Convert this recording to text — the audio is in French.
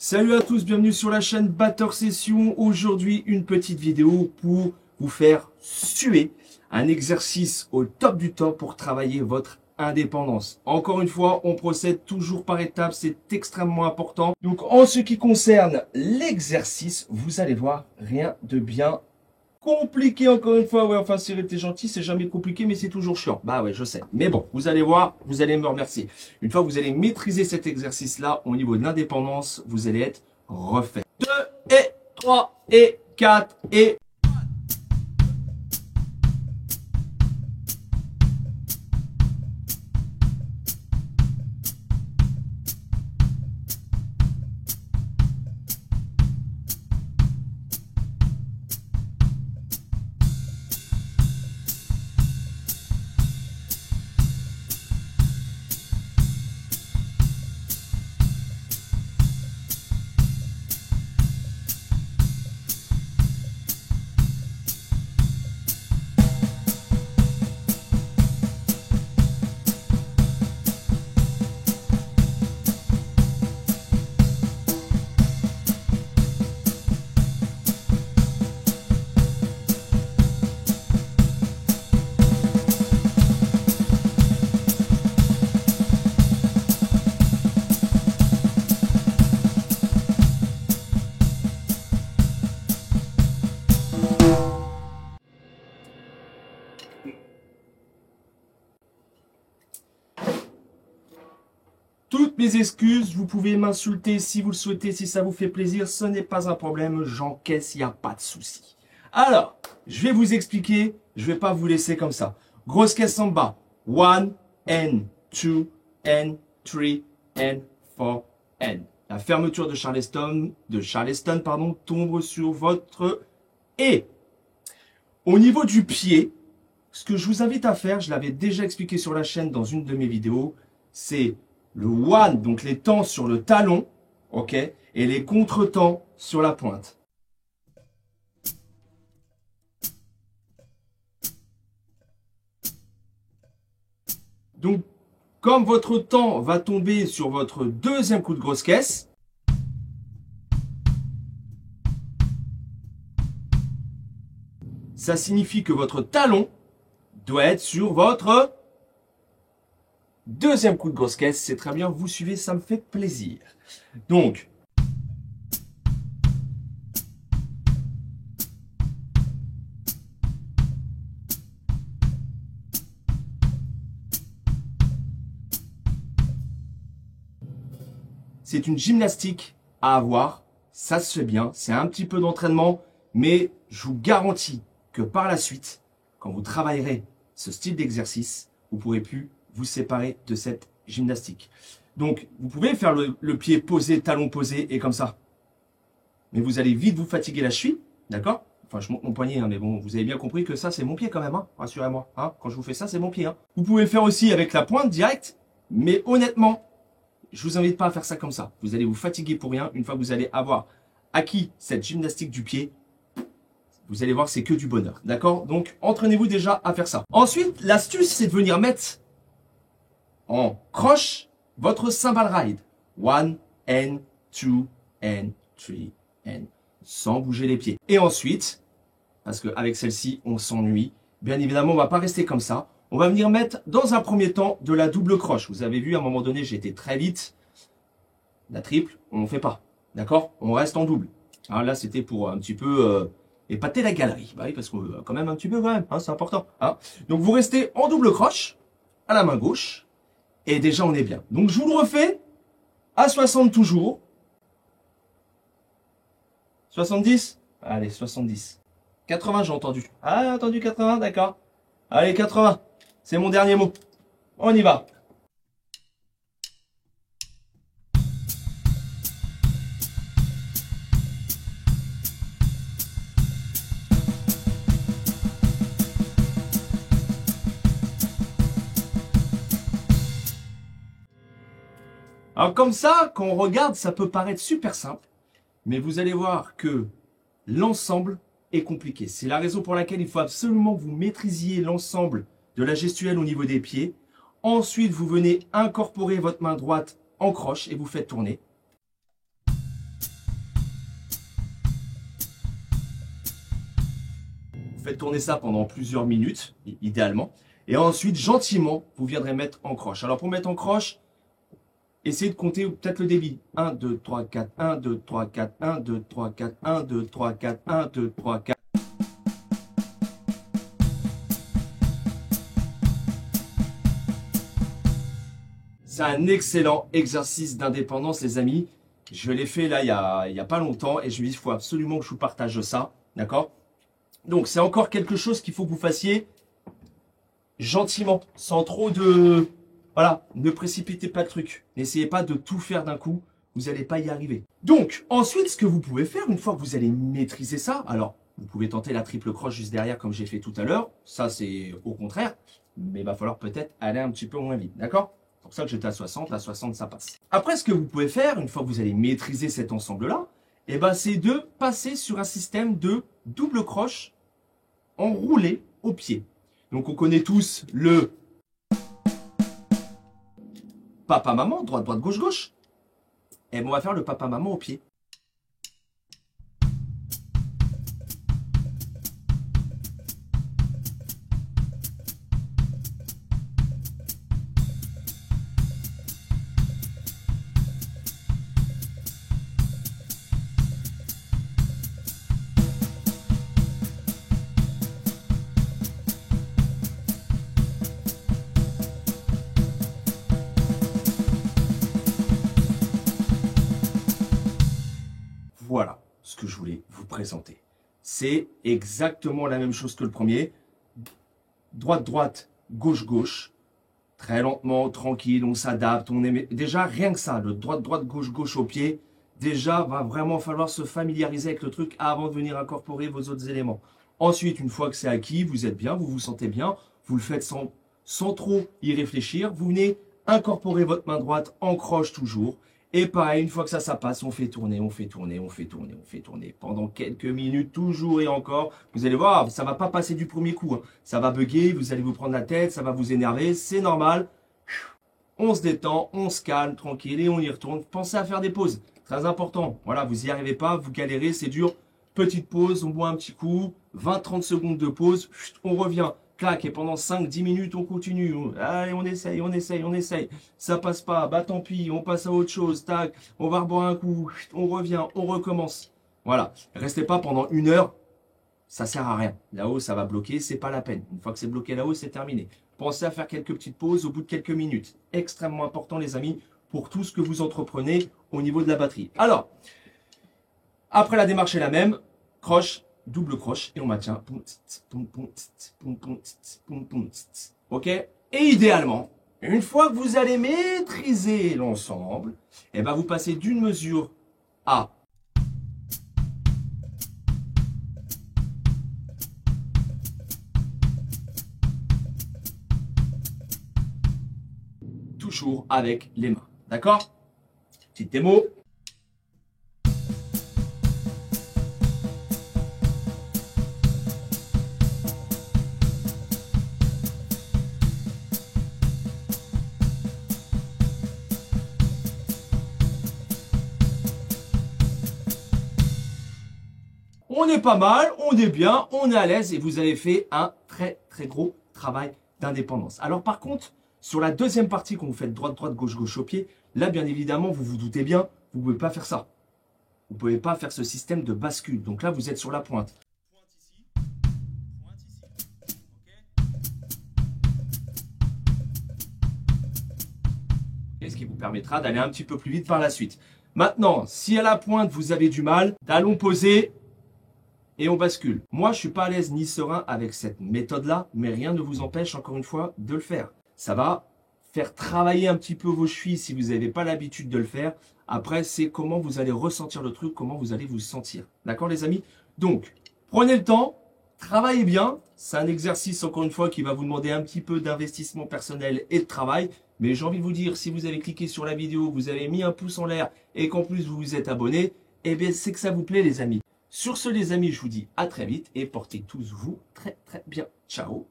Salut à tous, bienvenue sur la chaîne Batteur Session. Aujourd'hui, une petite vidéo pour vous faire suer. Un exercice au top du top pour travailler votre indépendance. Encore une fois, on procède toujours par étapes, c'est extrêmement important. Donc, en ce qui concerne l'exercice, vous allez voir, rien de bien compliqué encore une fois. Ouais, enfin, Cyril, t'es gentil, c'est jamais compliqué, mais c'est toujours chiant. Bah ouais, je sais. Mais bon, vous allez voir, vous allez me remercier. Une fois que vous allez maîtriser cet exercice-là, au niveau de l'indépendance, vous allez être refait. 2 et 3 et 4 et... Toutes mes excuses, vous pouvez m'insulter si vous le souhaitez, si ça vous fait plaisir, ce n'est pas un problème, j'encaisse, il n'y a pas de souci. Alors, je vais vous expliquer, je ne vais pas vous laisser comme ça. Grosse caisse en bas, 1 N, 2 N, 3 N, 4 N. La fermeture de Charleston, tombe sur votre et. Au niveau du pied, ce que je vous invite à faire, je l'avais déjà expliqué sur la chaîne dans une de mes vidéos, c'est le one, donc les temps sur le talon, ok, et les contretemps sur la pointe. Donc, comme votre temps va tomber sur votre deuxième coup de grosse caisse, ça signifie que votre talon doit être sur votre deuxième coup de grosse caisse. C'est très bien, vous suivez, ça me fait plaisir. Donc, c'est une gymnastique à avoir, ça se fait bien, c'est un petit peu d'entraînement, mais je vous garantis que par la suite, quand vous travaillerez ce style d'exercice, vous ne pourrez plus vous séparer de cette gymnastique. Donc, vous pouvez faire le pied posé, talon posé et comme ça. Mais vous allez vite vous fatiguer la cheville, d'accord? Enfin, je monte mon poignet, hein, mais bon, vous avez bien compris que ça, c'est mon pied quand même, hein, rassurez-moi. Hein, quand je vous fais ça, c'est mon pied. Hein. Vous pouvez le faire aussi avec la pointe directe, mais honnêtement, je vous invite pas à faire ça comme ça. Vous allez vous fatiguer pour rien. Une fois que vous allez avoir acquis cette gymnastique du pied, vous allez voir, c'est que du bonheur. D'accord? Donc, entraînez-vous déjà à faire ça. Ensuite, l'astuce, c'est de venir mettre en croche votre cymbal ride. 1 N, 2 N, 3 N. Sans bouger les pieds. Et ensuite, parce qu'avec celle-ci, on s'ennuie. Bien évidemment, on ne va pas rester comme ça. On va venir mettre, dans un premier temps, de la double croche. Vous avez vu, à un moment donné, j'ai été très vite. La triple, on ne fait pas. D'accord? On reste en double. Alors là, c'était pour un petit peu épater la galerie. Bah oui, parce que quand même un petit peu, quand même. Hein, c'est important. Hein. Donc, vous restez en double croche, à la main gauche. Et déjà, on est bien. Donc, je vous le refais à 60 toujours. 70? Allez, 70. 80, j'ai entendu. Ah, entendu 80, d'accord. Allez, 80. C'est mon dernier mot. On y va. Alors comme ça, quand on regarde, ça peut paraître super simple. Mais vous allez voir que l'ensemble est compliqué. C'est la raison pour laquelle il faut absolument que vous maîtrisiez l'ensemble de la gestuelle au niveau des pieds. Ensuite, vous venez incorporer votre main droite en croche et vous faites tourner. faites tourner ça pendant plusieurs minutes, idéalement. Et ensuite, gentiment, vous viendrez mettre en croche. Alors, pour mettre en croche, essayez de compter peut-être le débit. 1, 2, 3, 4, 1, 2, 3, 4, 1, 2, 3, 4, 1, 2, 3, 4, 1, 2, 3, 4. C'est un excellent exercice d'indépendance, les amis. Je l'ai fait là, il y a pas longtemps et je me dis, il faut absolument que je vous partage ça. D'accord? Donc, c'est encore quelque chose qu'il faut que vous fassiez gentiment, sans trop de... Voilà, ne précipitez pas le truc. N'essayez pas de tout faire d'un coup, vous n'allez pas y arriver. Donc, ensuite, ce que vous pouvez faire, une fois que vous allez maîtriser ça, alors, vous pouvez tenter la triple croche juste derrière, comme j'ai fait tout à l'heure. Ça, c'est au contraire. Mais il va falloir peut-être aller un petit peu moins vite, d'accord? C'est pour ça que j'étais à 60, à 60, ça passe. Après, ce que vous pouvez faire, une fois que vous allez maîtriser cet ensemble-là, eh ben, c'est de passer sur un système de double croche enroulé au pied. Donc, on connaît tous le papa-maman, droite-droite, gauche-gauche. Et on va faire le papa-maman au pied. Voilà ce que je voulais vous présenter. C'est exactement la même chose que le premier. Droite-droite, gauche-gauche. Très lentement, tranquille, on s'adapte. Déjà, rien que ça, le droite-droite, gauche-gauche au pied, déjà, va vraiment falloir se familiariser avec le truc avant de venir incorporer vos autres éléments. Ensuite, une fois que c'est acquis, vous êtes bien, vous vous sentez bien, vous le faites sans trop y réfléchir. Vous venez incorporer votre main droite en croche toujours. Et pareil, une fois que ça passe, on fait tourner, on fait tourner, on fait tourner, on fait tourner. Pendant quelques minutes, toujours et encore. Vous allez voir, ça va pas passer du premier coup. Hein. Ça va bugger, vous allez vous prendre la tête, ça va vous énerver. C'est normal. On se détend, on se calme, tranquille et on y retourne. Pensez à faire des pauses. Très important. Voilà, vous n'y arrivez pas, vous galérez, c'est dur. Petite pause, on boit un petit coup. 20-30 secondes de pause. On revient. Clac, et pendant 5-10 minutes, on continue. Allez, on essaye, on essaye, on essaye. Ça passe pas, bah tant pis, on passe à autre chose. Tac, on va reboire un coup. On revient, on recommence. Voilà. Restez pas pendant 1 heure. Ça sert à rien. Là-haut, ça va bloquer, c'est pas la peine. Une fois que c'est bloqué là-haut, c'est terminé. Pensez à faire quelques petites pauses au bout de quelques minutes. Extrêmement important, les amis, pour tout ce que vous entreprenez au niveau de la batterie. Alors, après la démarche est la même. Croche, double croche et on maintient. Ok? Et idéalement, une fois que vous allez maîtriser l'ensemble, eh ben vous passez d'une mesure à toujours avec les mains. D'accord? Petit démo. On est pas mal, on est bien, on est à l'aise et vous avez fait un très très gros travail d'indépendance. Alors par contre, sur la deuxième partie, quand vous faites droite-droite, gauche-gauche au pied, là bien évidemment, vous vous doutez bien, vous ne pouvez pas faire ça. Vous ne pouvez pas faire ce système de bascule. Donc là, vous êtes sur la pointe. Pointe ici, pointe ici. Okay. Ce qui vous permettra d'aller un petit peu plus vite par la suite. Maintenant, si à la pointe, vous avez du mal, allons poser et on bascule. Moi, je ne suis pas à l'aise ni serein avec cette méthode-là, mais rien ne vous empêche, encore une fois, de le faire. Ça va faire travailler un petit peu vos chevilles si vous n'avez pas l'habitude de le faire. Après, c'est comment vous allez ressentir le truc, comment vous allez vous sentir. D'accord, les amis? Donc, prenez le temps, travaillez bien. C'est un exercice, encore une fois, qui va vous demander un petit peu d'investissement personnel et de travail. Mais j'ai envie de vous dire, si vous avez cliqué sur la vidéo, vous avez mis un pouce en l'air et qu'en plus vous vous êtes abonné, eh bien, c'est que ça vous plaît, les amis. Sur ce, les amis, je vous dis à très vite et portez tous vous très très bien. Ciao.